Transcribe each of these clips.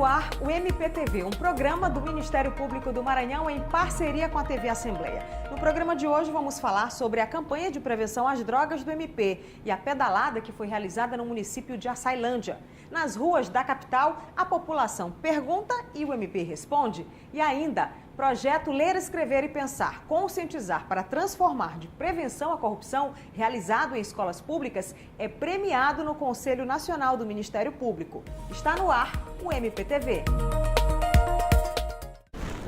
no ar o MPTV, um programa do Ministério Público do Maranhão em parceria com a TV Assembleia. No programa de hoje vamos falar sobre a campanha de prevenção às drogas do MP e a pedalada que foi realizada no município de Açailândia. Nas ruas da capital, a população pergunta e o MP responde. E ainda, projeto Ler, Escrever e Pensar, conscientizar para transformar de prevenção à corrupção, realizado em escolas públicas, é premiado no Conselho Nacional do Ministério Público. Está no ar o MPTV.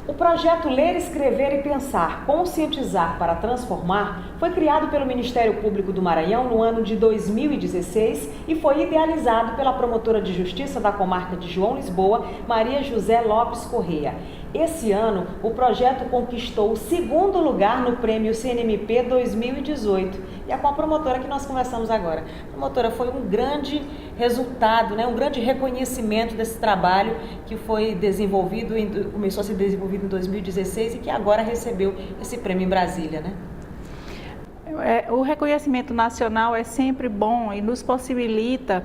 O projeto Ler, Escrever e Pensar, conscientizar para transformar, foi criado pelo Ministério Público do Maranhão no ano de 2016 e foi idealizado pela promotora de justiça da comarca de João Lisboa, Maria José Lopes Correia. Esse ano, o projeto conquistou o segundo lugar no prêmio CNMP 2018. E é com a promotora que nós conversamos agora. Promotora, foi um grande resultado, um grande reconhecimento desse trabalho que foi desenvolvido, começou a ser desenvolvido em 2016 e que agora recebeu esse prêmio em Brasília, né? O reconhecimento nacional é sempre bom e nos possibilita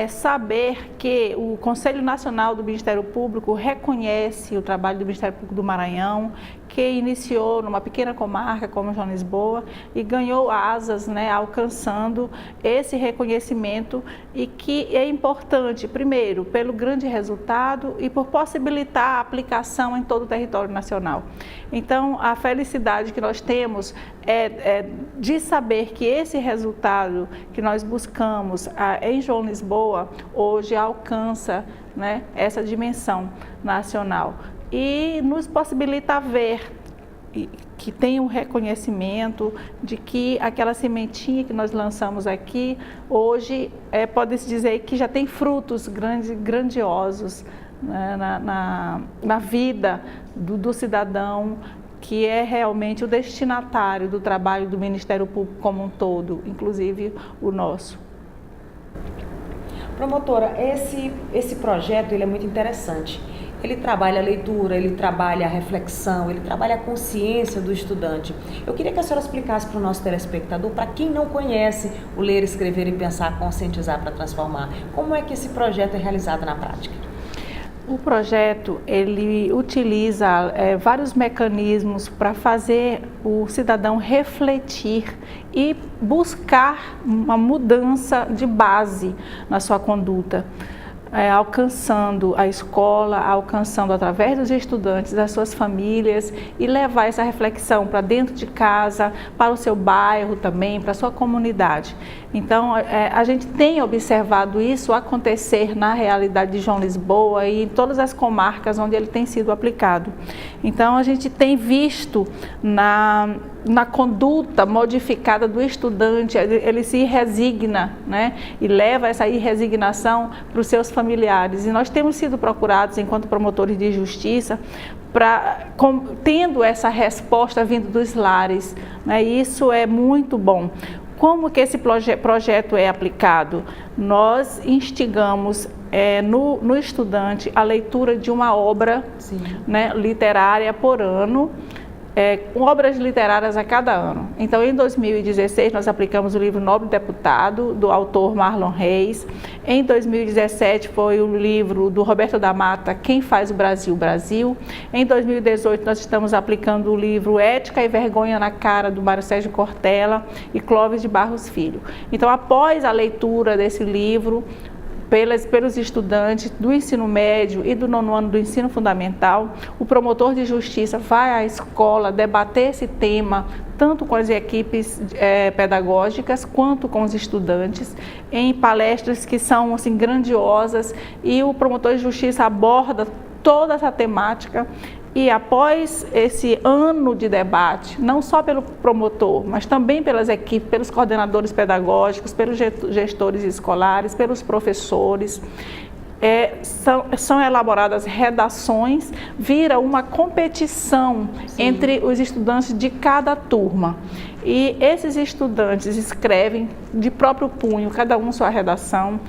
saber que o Conselho Nacional do Ministério Público reconhece o trabalho do Ministério Público do Maranhão, que iniciou numa pequena comarca como João Lisboa e ganhou asas, alcançando esse reconhecimento e que é importante, primeiro, pelo grande resultado e por possibilitar a aplicação em todo o território nacional. Então, a felicidade que nós temos é de saber que esse resultado que nós buscamos em João Lisboa hoje alcança essa dimensão nacional e nos possibilita ver que tem um reconhecimento de que aquela sementinha que nós lançamos aqui hoje pode-se dizer que já tem frutos grandiosos na vida do cidadão, que é realmente o destinatário do trabalho do Ministério Público como um todo, inclusive o nosso. Promotora, esse projeto ele é muito interessante. Ele trabalha a leitura, ele trabalha a reflexão, ele trabalha a consciência do estudante. Eu queria que a senhora explicasse para o nosso telespectador, para quem não conhece o Ler, Escrever e Pensar, Conscientizar para Transformar, como é que esse projeto é realizado na prática? O projeto, ele utiliza vários mecanismos para fazer o cidadão refletir e buscar uma mudança de base na sua conduta, alcançando a escola, alcançando através dos estudantes, das suas famílias e levar essa reflexão para dentro de casa, para o seu bairro também, para a sua comunidade. Então, a gente tem observado isso acontecer na realidade de João Lisboa e em todas as comarcas onde ele tem sido aplicado. Então, a gente tem visto na conduta modificada do estudante, ele se resigna, e leva essa irresignação para os seus familiares. E nós temos sido procurados, enquanto promotores de justiça, tendo essa resposta vindo dos lares. E isso é muito bom. Como que esse projeto é aplicado? Nós instigamos no estudante a leitura de uma obra literária por ano, obras literárias a cada ano. Então, em 2016, nós aplicamos o livro Nobre Deputado, do autor Marlon Reis. Em 2017, foi o livro do Roberto da Mata, Quem Faz o Brasil, Brasil. Em 2018, nós estamos aplicando o livro Ética e Vergonha na Cara, do Mário Sérgio Cortella e Clóvis de Barros Filho. Então, após a leitura desse livro, pelos estudantes do ensino médio e do 9º ano do ensino fundamental, o promotor de justiça vai à escola debater esse tema, tanto com as equipes pedagógicas quanto com os estudantes, em palestras que são grandiosas, e o promotor de justiça aborda toda essa temática. E após esse ano de debate, não só pelo promotor, mas também pelas equipes, pelos coordenadores pedagógicos, pelos gestores escolares, pelos professores, são elaboradas redações, vira uma competição entre os estudantes de cada turma. E esses estudantes escrevem de próprio punho, cada um sua redação,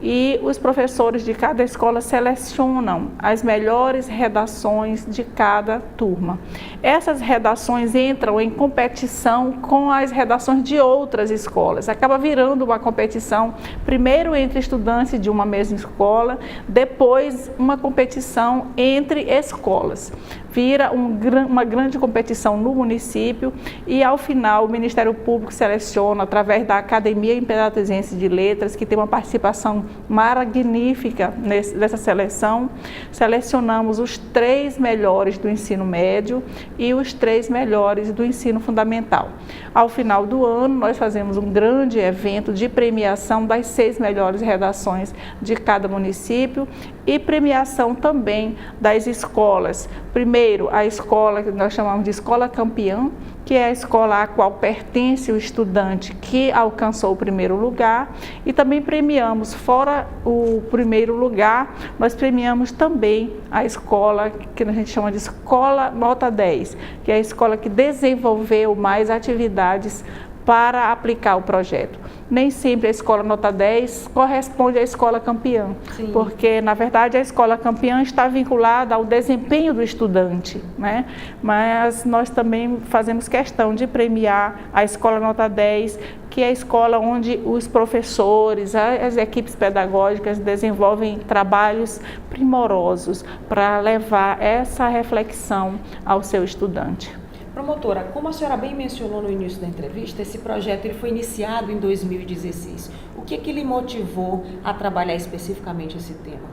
e os professores de cada escola selecionam as melhores redações de cada turma. Essas redações entram em competição com as redações de outras escolas. Acaba virando uma competição, primeiro entre estudantes de uma mesma escola, depois uma competição entre escolas. Vira uma grande competição no município e, ao final, o Ministério Público seleciona, através da Academia Imperatrizense de Letras, que tem uma participação magnífica nessa seleção. Selecionamos os 3 melhores do ensino médio e os 3 melhores do ensino fundamental. Ao final do ano, nós fazemos um grande evento de premiação das 6 melhores redações de cada município e premiação também das escolas. Primeiro, a escola que nós chamamos de escola campeã, que é a escola à qual pertence o estudante que alcançou o primeiro lugar, e também premiamos, fora o primeiro lugar, nós premiamos também a escola que a gente chama de escola nota 10, que é a escola que desenvolveu mais atividades para aplicar o projeto. Nem sempre a escola nota 10 corresponde à escola campeã, Sim. porque, na verdade, a escola campeã está vinculada ao desempenho do estudante, né? Mas nós também fazemos questão de premiar a escola nota 10, que é a escola onde os professores, as equipes pedagógicas desenvolvem trabalhos primorosos para levar essa reflexão ao seu estudante. Promotora, como a senhora bem mencionou no início da entrevista, esse projeto ele foi iniciado em 2016. O que lhe motivou a trabalhar especificamente esse tema?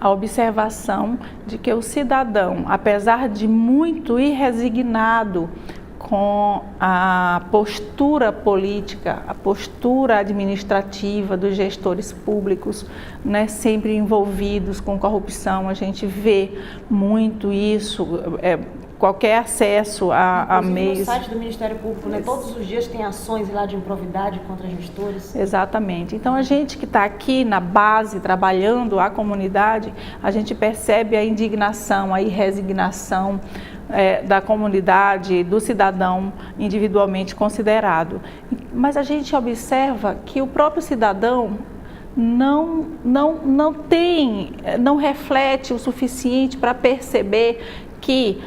A observação de que o cidadão, apesar de muito irresignado com a postura política, a postura administrativa dos gestores públicos, né, sempre envolvidos com corrupção, a gente vê muito isso. Qualquer acesso a meios... No site do Ministério Público, né, todos os dias tem ações lá de improvidade contra gestores. Exatamente. Então, a gente que está aqui na base, trabalhando a comunidade, a gente percebe a indignação, a irresignação da comunidade, do cidadão individualmente considerado. Mas a gente observa que o próprio cidadão não reflete o suficiente para perceber que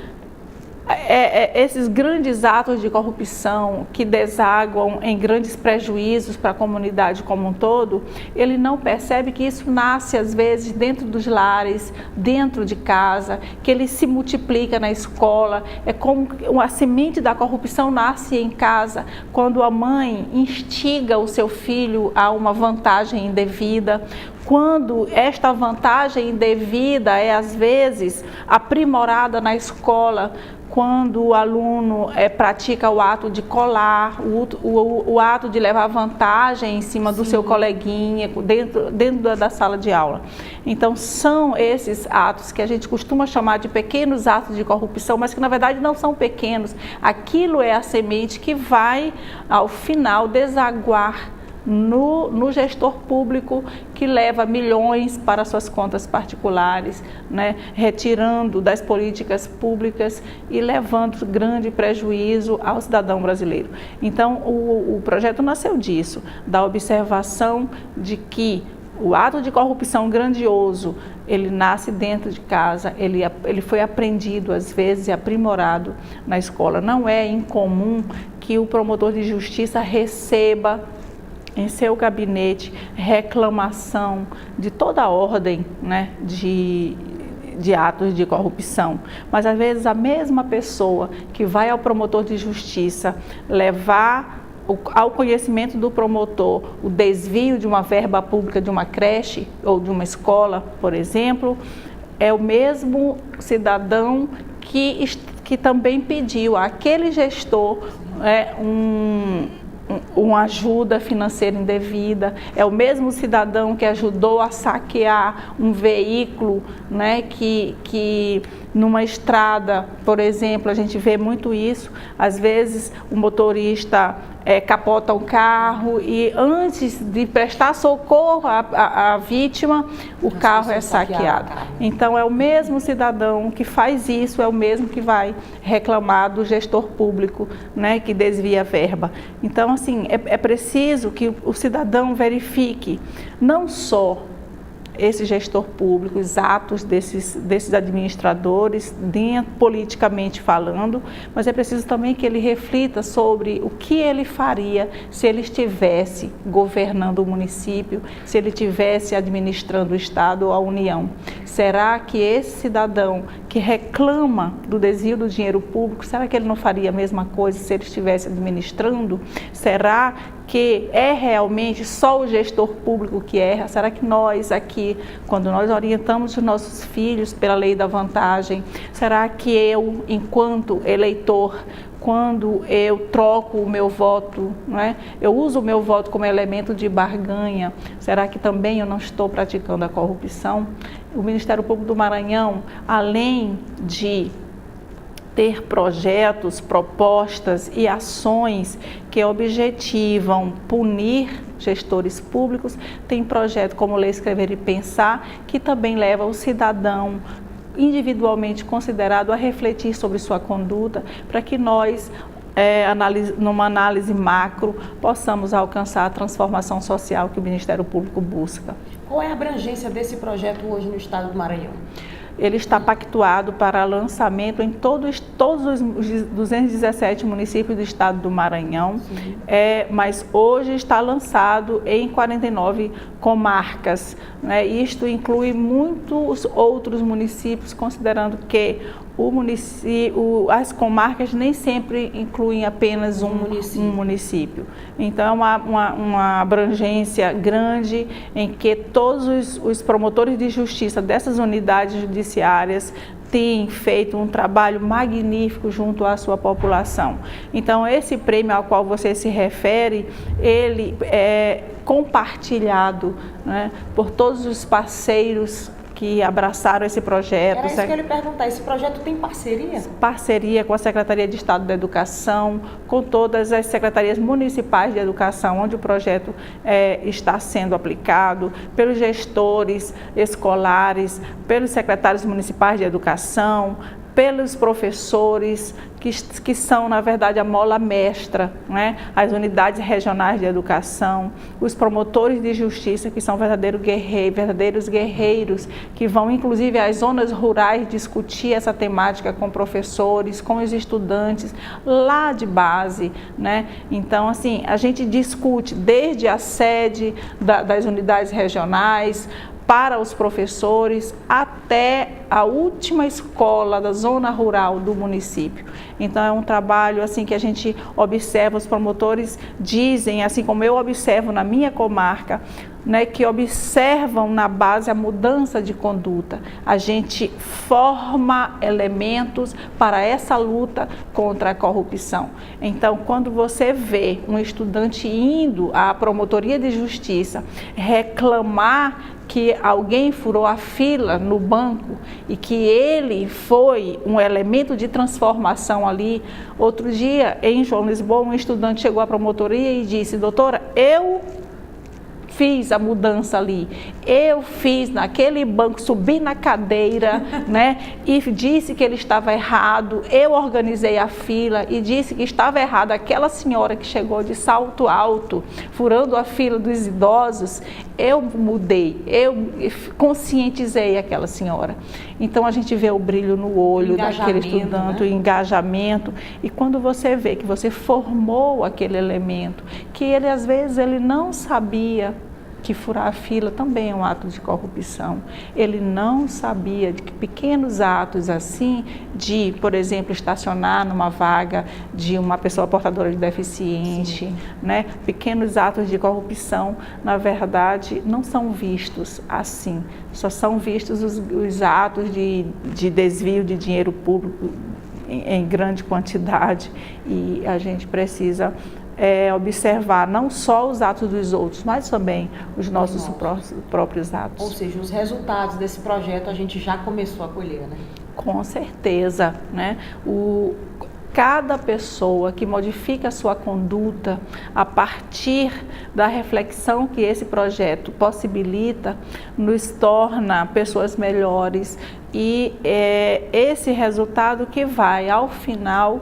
esses grandes atos de corrupção que desaguam em grandes prejuízos para a comunidade como um todo, ele não percebe que isso nasce às vezes dentro dos lares, dentro de casa, que ele se multiplica na escola. É como a semente da corrupção nasce em casa, quando a mãe instiga o seu filho a uma vantagem indevida, quando esta vantagem indevida é às vezes aprimorada na escola, quando o aluno pratica o ato de colar, o ato de levar vantagem em cima do seu coleguinha dentro da sala de aula. Então, são esses atos que a gente costuma chamar de pequenos atos de corrupção, mas que na verdade não são pequenos. Aquilo é a semente que vai, ao final, desaguar no gestor público, que leva milhões para suas contas particulares, né, retirando das políticas públicas e levando grande prejuízo ao cidadão brasileiro. Então, o projeto nasceu disso, da observação de que o ato de corrupção grandioso, ele nasce dentro de casa, ele foi aprendido às vezes e aprimorado na escola. Não é incomum que o promotor de justiça receba em seu gabinete reclamação de toda a ordem, né, de atos de corrupção. Mas às vezes a mesma pessoa que vai ao promotor de justiça levar ao conhecimento do promotor o desvio de uma verba pública de uma creche ou de uma escola, por exemplo, é o mesmo cidadão que também pediu àquele gestor uma ajuda financeira indevida, é o mesmo cidadão que ajudou a saquear um veículo, né, que numa estrada, por exemplo, a gente vê muito isso, às vezes o motorista capota o carro e antes de prestar socorro à vítima, o carro é saqueado. Então é o mesmo cidadão que faz isso, é o mesmo que vai reclamar do gestor público, né, que desvia a verba. Então, assim, é preciso que o cidadão verifique não só esse gestor público, os atos desses administradores, politicamente falando, mas é preciso também que ele reflita sobre o que ele faria se ele estivesse governando o município, se ele estivesse administrando o Estado ou a União. Será que esse cidadão que reclama do desvio do dinheiro público, será que ele não faria a mesma coisa se ele estivesse administrando? Será que é realmente só o gestor público que erra? Será que nós aqui, quando nós orientamos os nossos filhos pela lei da vantagem, será que eu, enquanto eleitor, quando eu troco o meu voto, não é? Eu uso o meu voto como elemento de barganha, será que também eu não estou praticando a corrupção? O Ministério Público do Maranhão, além de ter projetos, propostas e ações que objetivam punir gestores públicos, tem projeto como Ler, Escrever e Pensar, que também leva o cidadão individualmente considerado a refletir sobre sua conduta, para que nós, numa análise macro, possamos alcançar a transformação social que o Ministério Público busca. Qual é a abrangência desse projeto hoje no estado do Maranhão? Ele está pactuado para lançamento em todos os 217 municípios do estado do Maranhão, mas hoje está lançado em 49 comarcas, né? Isto inclui muitos outros municípios, considerando que as comarcas nem sempre incluem apenas um município. Então é uma abrangência grande em que todos os promotores de justiça dessas unidades judiciárias têm feito um trabalho magnífico junto à sua população. Então esse prêmio ao qual você se refere, ele é compartilhado, né, por todos os parceiros que abraçaram esse projeto. Era isso que eu ia lhe perguntar, esse projeto tem parceria? Parceria com a Secretaria de Estado da Educação, com todas as secretarias municipais de educação, onde o projeto está sendo aplicado, pelos gestores escolares, pelos secretários municipais de educação, pelos professores, que são, na verdade, a mola mestra, né? As unidades regionais de educação, os promotores de justiça, que são verdadeiros guerreiros, que vão, inclusive, às zonas rurais discutir essa temática com professores, com os estudantes, lá de base, né? Então, assim, a gente discute desde a sede das unidades regionais, para os professores, até a última escola da zona rural do município. Então é um trabalho assim que a gente observa, os promotores dizem, assim como eu observo na minha comarca, né, que observam na base a mudança de conduta. A gente forma elementos para essa luta contra a corrupção. Então, quando você vê um estudante indo à promotoria de justiça reclamar que alguém furou a fila no banco e que ele foi um elemento de transformação ali. Outro dia, em João Lisboa, um estudante chegou à promotoria e disse: doutora, eu fiz a mudança ali, eu fiz naquele banco, subi na cadeira, né, e disse que ele estava errado, eu organizei a fila e disse que estava errado aquela senhora que chegou de salto alto, furando a fila dos idosos, eu mudei, eu conscientizei aquela senhora. Então a gente vê o brilho no olho daquele estudante, né? O engajamento, e quando você vê que você formou aquele elemento, que ele às vezes ele não sabia que furar a fila também é um ato de corrupção. Ele não sabia de que pequenos atos assim, de, por exemplo, estacionar numa vaga de uma pessoa portadora de deficiente, né? Pequenos atos de corrupção, na verdade, não são vistos assim. Só são vistos os atos de desvio de dinheiro público em grande quantidade, e a gente precisa observar não só os atos dos outros, mas também os nossos próprios atos. Ou seja, os resultados desse projeto a gente já começou a colher, né? Com certeza, né? Cada pessoa que modifica a sua conduta a partir da reflexão que esse projeto possibilita, nos torna pessoas melhores e é esse resultado que vai, ao final,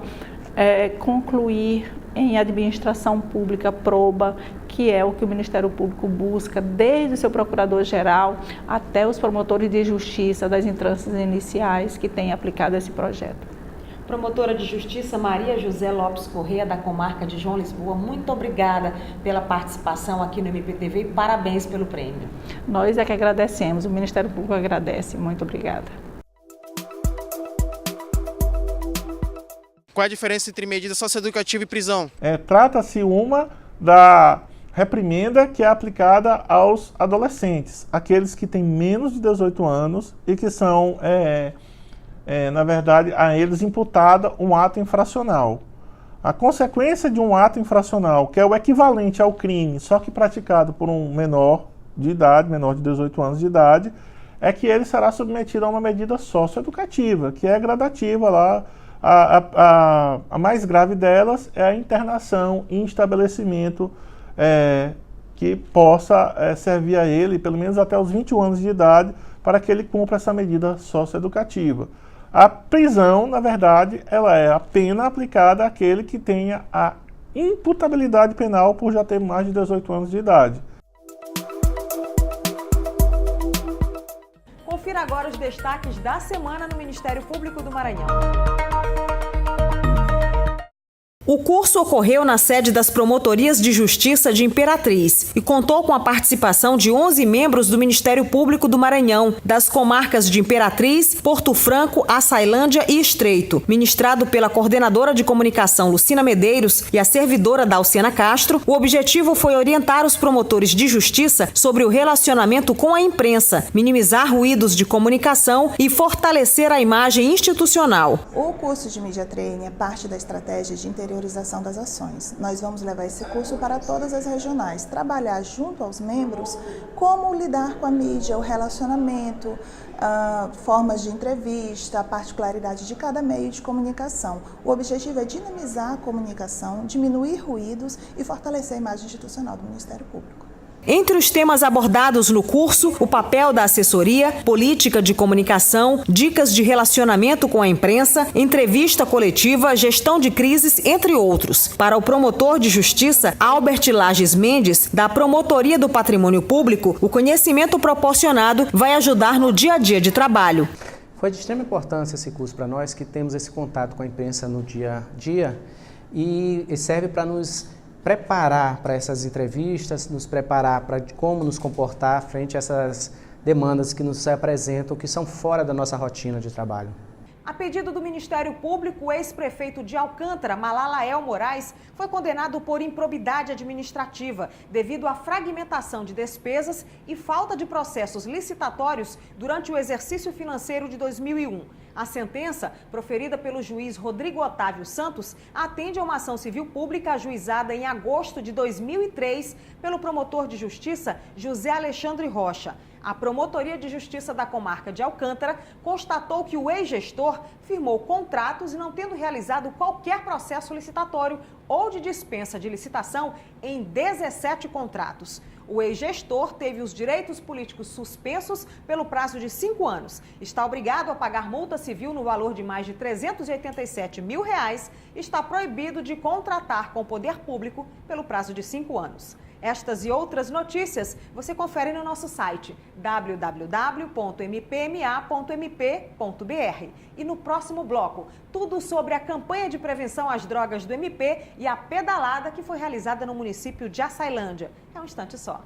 concluir em administração pública proba, que é o que o Ministério Público busca, desde o seu procurador-geral até os promotores de justiça das instâncias iniciais que têm aplicado esse projeto. Promotora de Justiça Maria José Lopes Corrêa, da comarca de João Lisboa, muito obrigada pela participação aqui no MPTV e parabéns pelo prêmio. Nós é que agradecemos, o Ministério Público agradece. Muito obrigada. Qual é a diferença entre medida socioeducativa e prisão? Trata-se uma da reprimenda que é aplicada aos adolescentes, aqueles que têm menos de 18 anos e que são, na verdade, a eles imputada um ato infracional. A consequência de um ato infracional, que é o equivalente ao crime, só que praticado por um menor de idade, menor de 18 anos de idade, é que ele será submetido a uma medida socioeducativa, que é gradativa lá. A mais grave delas é a internação em estabelecimento que possa servir a ele, pelo menos até os 21 anos de idade, para que ele cumpra essa medida socioeducativa. A prisão, na verdade, ela é a pena aplicada àquele que tenha a imputabilidade penal por já ter mais de 18 anos de idade. Confira agora os destaques da semana no Ministério Público do Maranhão. O curso ocorreu na sede das Promotorias de Justiça de Imperatriz e contou com a participação de 11 membros do Ministério Público do Maranhão, das comarcas de Imperatriz, Porto Franco, Açailândia e Estreito. Ministrado pela coordenadora de comunicação Lucina Medeiros e a servidora Dalciana Castro, o objetivo foi orientar os promotores de justiça sobre o relacionamento com a imprensa, minimizar ruídos de comunicação e fortalecer a imagem institucional. O curso de Media Training é parte da estratégia de interiorização das ações. Nós vamos levar esse curso para todas as regionais, trabalhar junto aos membros como lidar com a mídia, o relacionamento, formas de entrevista, a particularidade de cada meio de comunicação. O objetivo é dinamizar a comunicação, diminuir ruídos e fortalecer a imagem institucional do Ministério Público. Entre os temas abordados no curso, o papel da assessoria, política de comunicação, dicas de relacionamento com a imprensa, entrevista coletiva, gestão de crises, entre outros. Para o promotor de justiça, Albert Lages Mendes, da Promotoria do Patrimônio Público, o conhecimento proporcionado vai ajudar no dia a dia de trabalho. Foi de extrema importância esse curso para nós, que temos esse contato com a imprensa no dia a dia e serve para nos preparar para essas entrevistas, nos preparar para como nos comportar frente a essas demandas que nos apresentam, que são fora da nossa rotina de trabalho. A pedido do Ministério Público, o ex-prefeito de Alcântara, Malalael Moraes, foi condenado por improbidade administrativa devido à fragmentação de despesas e falta de processos licitatórios durante o exercício financeiro de 2001. A sentença, proferida pelo juiz Rodrigo Otávio Santos, atende a uma ação civil pública ajuizada em agosto de 2003 pelo promotor de justiça José Alexandre Rocha. A Promotoria de Justiça da comarca de Alcântara constatou que o ex-gestor firmou contratos e não tendo realizado qualquer processo licitatório ou de dispensa de licitação em 17 contratos. O ex-gestor teve os direitos políticos suspensos pelo prazo de 5 anos. Está obrigado a pagar multa civil no valor de mais de R$387 mil e está proibido de contratar com o poder público pelo prazo de 5 anos. Estas e outras notícias você confere no nosso site www.mpma.mp.br. E no próximo bloco, tudo sobre a campanha de prevenção às drogas do MP e a pedalada que foi realizada no município de Açailândia. É um instante só.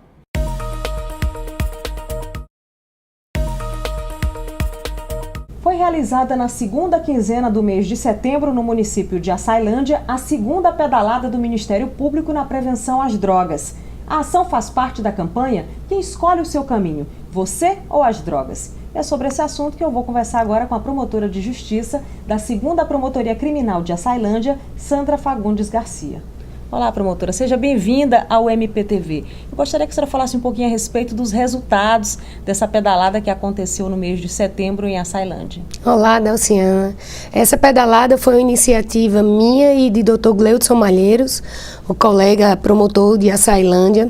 Foi realizada na segunda quinzena do mês de setembro, no município de Açailândia, a segunda pedalada do Ministério Público na prevenção às drogas. A ação faz parte da campanha Quem Escolhe o Seu Caminho, Você ou as Drogas? É sobre esse assunto que eu vou conversar agora com a promotora de justiça da 2ª Promotoria Criminal de Açailândia, Sandra Fagundes Garcia. Olá, promotora. Seja bem-vinda ao MPTV. Eu gostaria que a senhora falasse um pouquinho a respeito dos resultados dessa pedalada que aconteceu no mês de setembro em Açailândia. Olá, Delciana. Essa pedalada foi uma iniciativa minha e de Dr. Gleudson Malheiros, o colega promotor de Açailândia.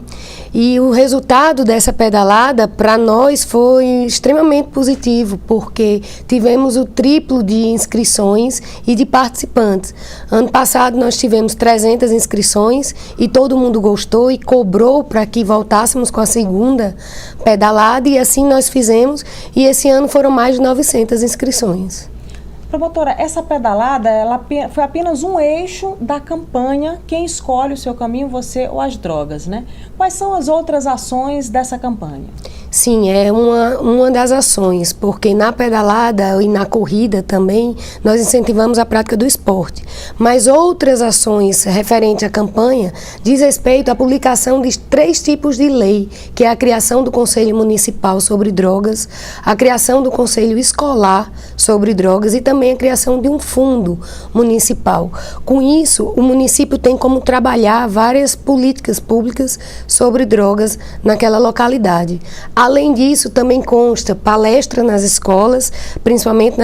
E o resultado dessa pedalada, para nós, foi extremamente positivo, porque tivemos o triplo de inscrições e de participantes. Ano passado nós tivemos 300 inscrições e todo mundo gostou e cobrou para que voltássemos com a segunda pedalada, e assim nós fizemos, e esse ano foram mais de 900 inscrições. Promotora, essa pedalada ela foi apenas um eixo da campanha Quem Escolhe o Seu Caminho, Você ou as Drogas, né? Quais são as outras ações dessa campanha? Sim, é uma das ações, porque na pedalada e na corrida também nós incentivamos a prática do esporte. Mas outras ações referentes à campanha diz respeito à publicação de 3 tipos de lei, que é a criação do Conselho Municipal sobre Drogas, a criação do Conselho Escolar sobre Drogas e também a criação de um fundo municipal. Com isso, o município tem como trabalhar várias políticas públicas sobre drogas naquela localidade. Além disso, também consta palestra nas escolas, principalmente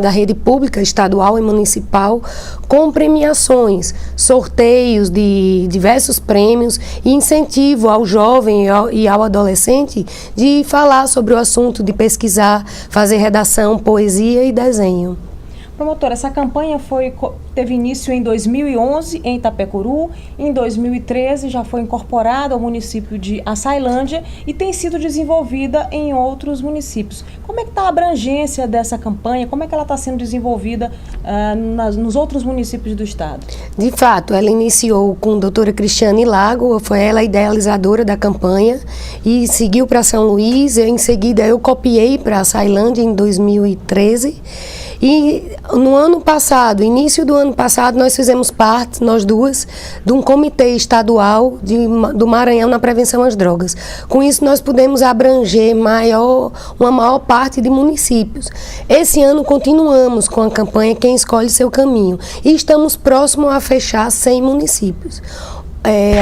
da rede pública, estadual e municipal, com premiações, sorteios de diversos prêmios e incentivo ao jovem e ao adolescente de falar sobre o assunto, de pesquisar, fazer redação, poesia e desenho. Promotora, essa campanha teve início em 2011 em Itapecuru, em 2013 já foi incorporada ao município de Açailândia e tem sido desenvolvida em outros municípios. Como é que está a abrangência dessa campanha? Como é que ela está sendo desenvolvida nos outros municípios do estado? De fato, ela iniciou com a doutora Cristiane Lago, foi ela a idealizadora da campanha e seguiu para São Luís. Em seguida eu copiei para Açailândia em 2013. E no ano passado, início do ano passado, nós fizemos parte, nós duas, de um comitê estadual do Maranhão na prevenção às drogas. Com isso, nós pudemos abranger uma maior parte de municípios. Esse ano, continuamos com a campanha Quem Escolhe Seu Caminho e estamos próximos a fechar 100 municípios.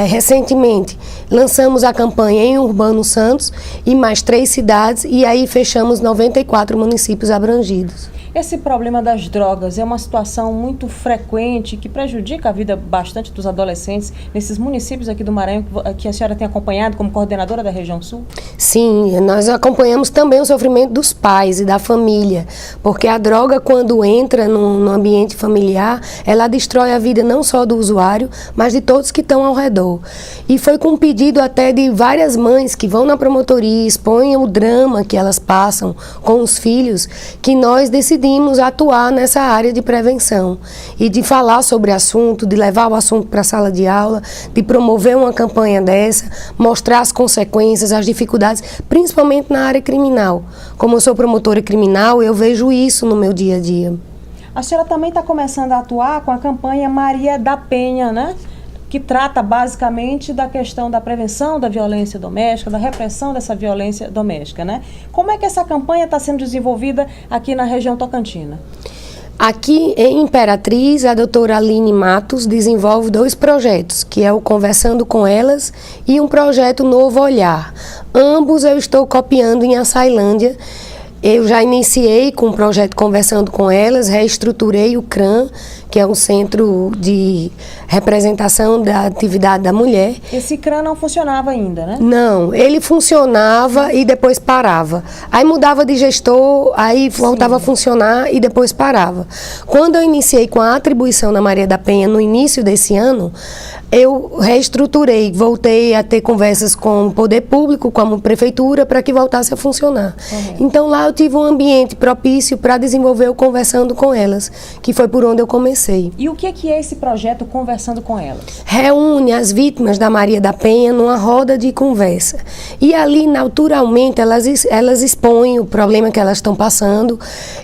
Recentemente lançamos a campanha em Urbano Santos e mais 3 cidades, e aí fechamos 94 municípios abrangidos. Esse problema das drogas é uma situação muito frequente que prejudica a vida bastante dos adolescentes nesses municípios aqui do Maranhão que a senhora tem acompanhado como coordenadora da região sul? Sim, nós acompanhamos também o sofrimento dos pais e da família, porque a droga, quando entra no ambiente familiar, ela destrói a vida não só do usuário, mas de todos que estão ao redor. E foi com um pedido até de várias mães que vão na promotoria, expõem o drama que elas passam com os filhos, que nós decidimos atuar nessa área de prevenção e de falar sobre o assunto, de levar o assunto para a sala de aula, de promover uma campanha dessa, mostrar as consequências, as dificuldades, principalmente na área criminal. Como eu sou promotora criminal, eu vejo isso no meu dia a dia. A senhora também está começando a atuar com a campanha Maria da Penha, né? Que trata basicamente da questão da prevenção da violência doméstica, da repressão dessa violência doméstica, né? Como é que essa campanha está sendo desenvolvida aqui na região tocantina? Aqui em Imperatriz, a doutora Aline Matos desenvolve 2 projetos, que é o Conversando com Elas e um projeto Novo Olhar. Ambos eu estou copiando em Açailândia. Eu já iniciei com o projeto Conversando com Elas, reestruturei o CRAM, que é um centro de representação da atividade da mulher. Esse CRAM não funcionava ainda, né? Não, ele funcionava e depois parava. Aí mudava de gestor, aí voltava a funcionar e depois parava. Quando eu iniciei com a atribuição na Maria da Penha no início desse ano, eu reestruturei, voltei a ter conversas com o poder público, com a prefeitura, para que voltasse a funcionar. Então lá eu tive um ambiente propício para desenvolver o Conversando com Elas, que foi por onde eu comecei. E o que é esse projeto Conversando com Elas? Reúne as vítimas da Maria da Penha numa roda de conversa. E ali, naturalmente, elas expõem o problema que elas estão passando,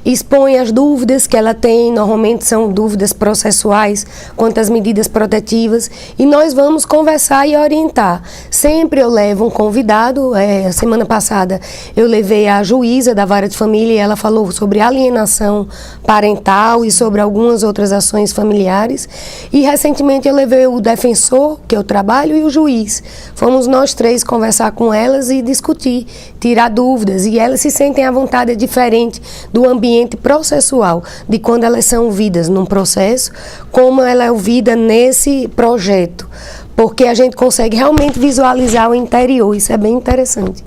expõem as dúvidas que ela tem, normalmente são dúvidas processuais quanto às medidas protetivas, e nós vamos conversar e orientar. Sempre eu levo um convidado, a semana passada eu levei a juíza da Vara de Família e ela falou sobre alienação parental e sobre algumas outras ações familiares, e recentemente eu levei o defensor, que eu trabalho, e o juiz. Fomos nós três conversar com elas e discutir, tirar dúvidas, e elas se sentem à vontade. É diferente do ambiente processual, de quando elas são ouvidas num processo, como ela é ouvida nesse projeto, porque a gente consegue realmente visualizar o interior, isso é bem interessante.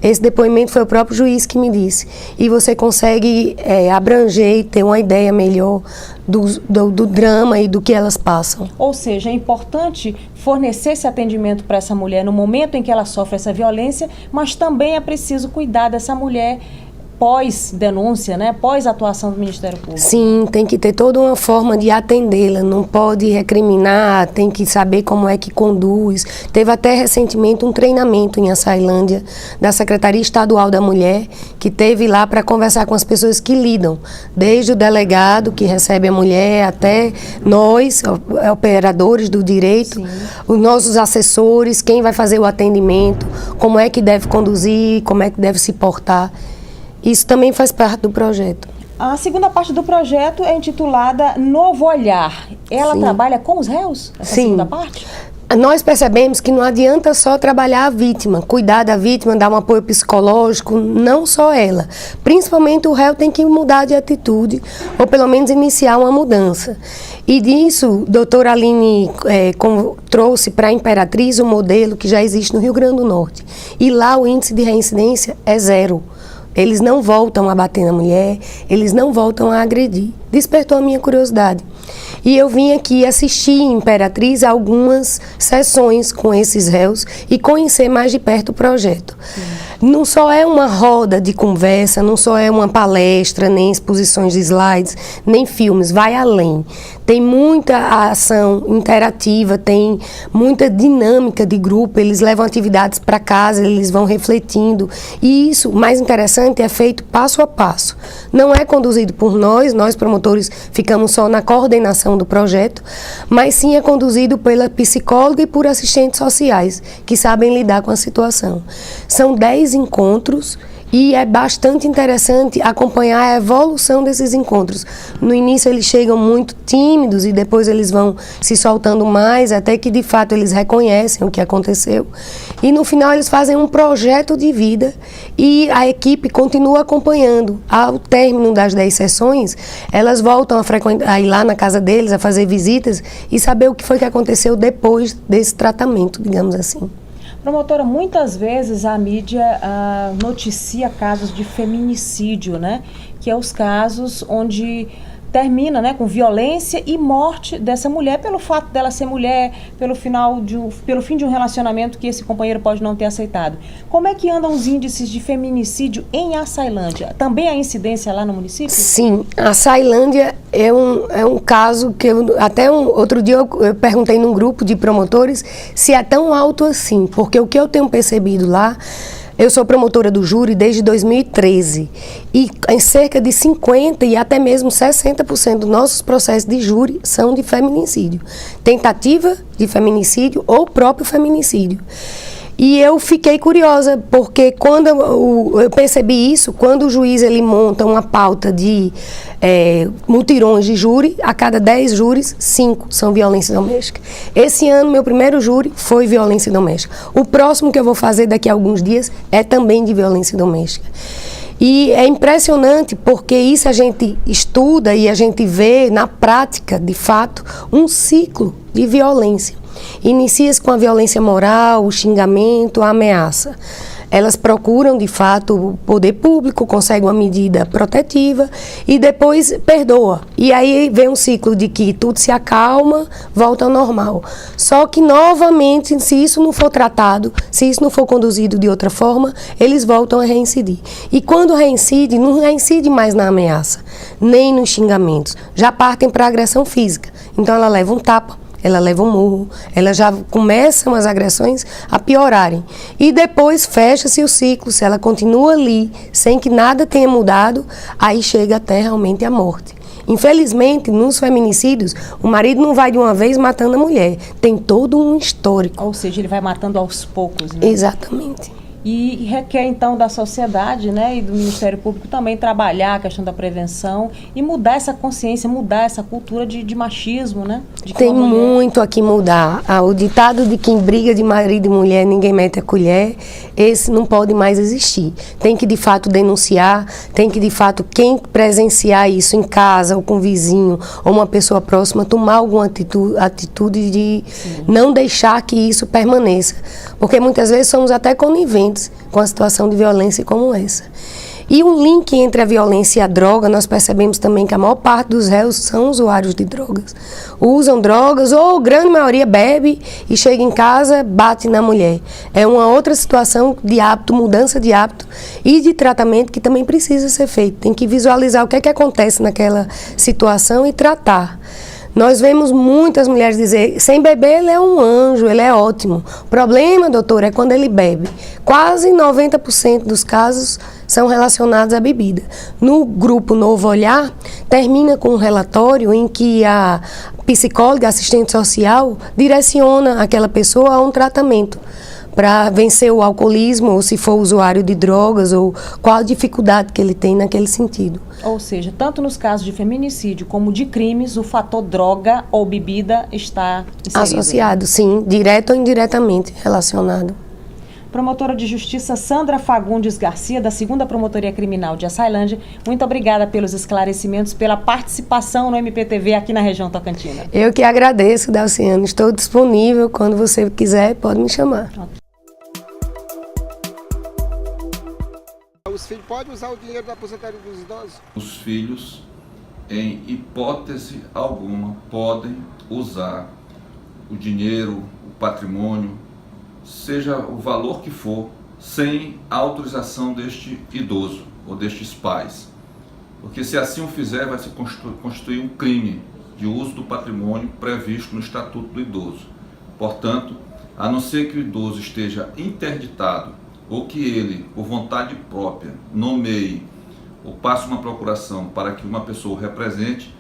Esse depoimento foi o próprio juiz que me disse, e você consegue abranger e ter uma ideia melhor do drama e do que elas passam. Ou seja, é importante fornecer esse atendimento para essa mulher no momento em que ela sofre essa violência, mas também é preciso cuidar dessa mulher pós-denúncia, né? Pós-atuação do Ministério Público. Sim, tem que ter toda uma forma de atendê-la, não pode recriminar, tem que saber como é que conduz. Teve até recentemente um treinamento em Açailândia da Secretaria Estadual da Mulher, que teve lá para conversar com as pessoas que lidam, desde o delegado que recebe a mulher até nós, operadores do direito, sim, os nossos assessores, quem vai fazer o atendimento, como é que deve conduzir, como é que deve se portar. Isso também faz parte do projeto. A segunda parte do projeto é intitulada Novo Olhar. Ela, sim, trabalha com os réus? Essa, sim, segunda parte? Nós percebemos que não adianta só trabalhar a vítima, cuidar da vítima, dar um apoio psicológico, não só ela. Principalmente o réu tem que mudar de atitude, ou pelo menos iniciar uma mudança. E disso, a doutora Aline trouxe para a Imperatriz um modelo que já existe no Rio Grande do Norte. E lá o índice de reincidência é 0. Eles não voltam a bater na mulher, eles não voltam a agredir. Despertou a minha curiosidade. E eu vim aqui assistir em Imperatriz algumas sessões com esses réus e conhecer mais de perto o projeto. Sim. Não só é uma roda de conversa, não só é uma palestra, nem exposições de slides, nem filmes, vai além. Tem muita ação interativa, tem muita dinâmica de grupo, eles levam atividades para casa, eles vão refletindo. E isso, o mais interessante, é feito passo a passo. Não é conduzido por nós promotores ficamos só na coordenação do projeto, mas sim é conduzido pela psicóloga e por assistentes sociais, que sabem lidar com a situação. São 10 encontros e é bastante interessante acompanhar a evolução desses encontros. No início eles chegam muito tímidos e depois eles vão se soltando mais, até que de fato eles reconhecem o que aconteceu. E no final eles fazem um projeto de vida e a equipe continua acompanhando. Ao término das 10 sessões, elas voltam a ir lá na casa deles, a fazer visitas e saber o que foi que aconteceu depois desse tratamento, digamos assim. Promotora, muitas vezes a mídia noticia casos de feminicídio, né? Que é os casos onde termina, né, com violência e morte dessa mulher pelo fato dela ser mulher, pelo fim de um relacionamento que esse companheiro pode não ter aceitado. Como é que andam os índices de feminicídio em Açailândia? Também há incidência lá no município? Sim, Açailândia é um caso que outro dia eu perguntei num grupo de promotores se é tão alto assim, porque o que eu tenho percebido lá, eu sou promotora do júri desde 2013 e em cerca de 50% e até mesmo 60% dos nossos processos de júri são de feminicídio. Tentativa de feminicídio ou próprio feminicídio. E eu fiquei curiosa, porque quando eu percebi isso, quando o juiz ele monta uma pauta de mutirões de júri, a cada 10 júris, 5 são violência doméstica. Esse ano, meu primeiro júri foi violência doméstica. O próximo que eu vou fazer daqui a alguns dias é também de violência doméstica. E é impressionante porque isso a gente estuda e a gente vê na prática, de fato, um ciclo de violência. Inicia-se com a violência moral, o xingamento, a ameaça. Elas procuram, de fato, o poder público, conseguem uma medida protetiva e depois perdoa. E aí vem um ciclo de que tudo se acalma, volta ao normal. Só que, novamente, se isso não for tratado, se isso não for conduzido de outra forma, eles voltam a reincidir. E quando reincide, não reincide mais na ameaça, nem nos xingamentos. Já partem para a agressão física. Então, ela leva um tapa, ela leva um murro, ela já começam as agressões a piorarem. E depois fecha-se o ciclo, se ela continua ali, sem que nada tenha mudado, aí chega até realmente a morte. Infelizmente, nos feminicídios, o marido não vai de uma vez matando a mulher. Tem todo um histórico. Ou seja, ele vai matando aos poucos, né? Exatamente. E requer, então, da sociedade, né, e do Ministério Público também trabalhar a questão da prevenção e mudar essa consciência, mudar essa cultura de machismo, né? De que Tem uma mulher... muito a que mudar. O ditado de quem briga de marido e mulher, ninguém mete a colher, esse não pode mais existir. Tem que, de fato, denunciar, tem que, de fato, quem presenciar isso em casa ou com o vizinho ou uma pessoa próxima, tomar alguma atitude de não deixar que isso permaneça. Porque muitas vezes somos até coniventes com a situação de violência como essa. E um link entre a violência e a droga, nós percebemos também que a maior parte dos réus são usuários de drogas. Usam drogas ou a grande maioria bebe e chega em casa, bate na mulher. É uma outra situação de hábito, mudança de hábito e de tratamento que também precisa ser feito. Tem que visualizar o que é que acontece naquela situação e tratar. Nós vemos muitas mulheres dizer, sem beber ele é um anjo, ele é ótimo. O problema, doutor, é quando ele bebe. Quase 90% dos casos são relacionados à bebida. No grupo Novo Olhar, termina com um relatório em que a psicóloga, assistente social, direciona aquela pessoa a um tratamento para vencer o alcoolismo, ou se for usuário de drogas, ou qual a dificuldade que ele tem naquele sentido. Ou seja, tanto nos casos de feminicídio como de crimes, o fator droga ou bebida está inserido. Associado, sim, direto ou indiretamente relacionado. Promotora de Justiça Sandra Fagundes Garcia, da 2ª Promotoria Criminal de Açailândia, muito obrigada pelos esclarecimentos, pela participação no MPTV aqui na região Tocantina. Eu que agradeço, Dalciano. Estou disponível, quando você quiser, pode me chamar. Os filhos podem usar o dinheiro da aposentadoria dos idosos? Os filhos, em hipótese alguma, podem usar o dinheiro, o patrimônio, seja o valor que for, sem autorização deste idoso ou destes pais. Porque se assim o fizer, vai se constituir um crime de uso do patrimônio previsto no Estatuto do Idoso. Portanto, a não ser que o idoso esteja interditado ou que ele, por vontade própria, nomeie ou passe uma procuração para que uma pessoa o represente,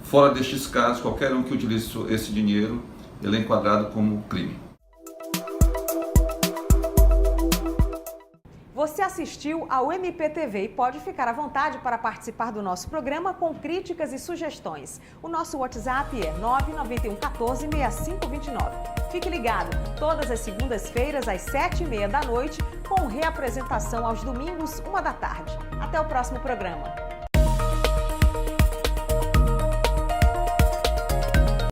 fora destes casos, qualquer um que utilize esse dinheiro, ele é enquadrado como crime. Você assistiu ao MPTV e pode ficar à vontade para participar do nosso programa com críticas e sugestões. O nosso WhatsApp é 991 14 6529. Fique ligado, todas as segundas-feiras às 7h30 da noite, com reapresentação aos domingos, 1 da tarde. Até o próximo programa.